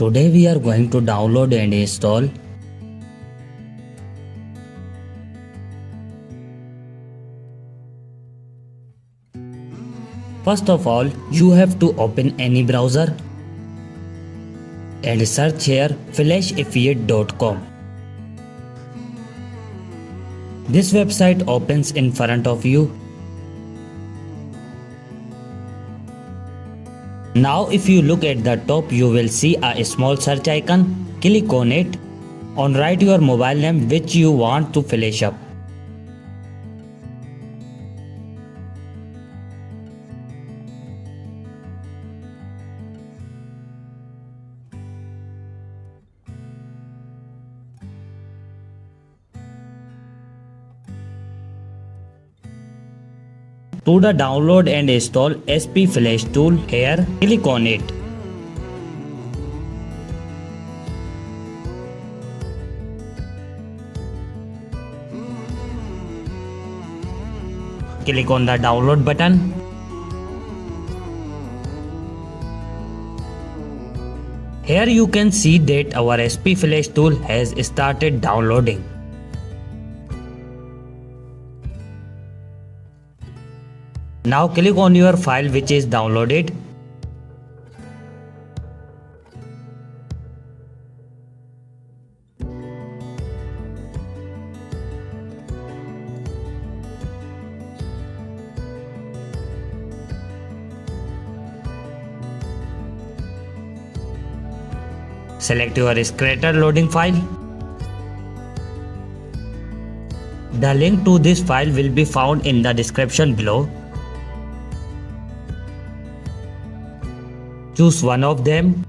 Today we are going to download and install First of all, you have to open any browser and search here flashaffiliate.com. This website opens in front of you. Now if you look at the top, you will see a small search icon. Click on it and write your mobile name which you want to flash up. To the download and install SP Flash tool, here click on it. Click on the download button. Here you can see that our SP Flash tool has started downloading. Now click on your file which is downloaded. Select your creator loading file. The link to this file will be found in the description below. Choose one of them.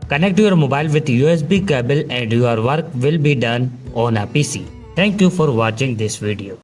Connect your mobile with USB cable and your work will be done on a PC. Thank you for watching this video.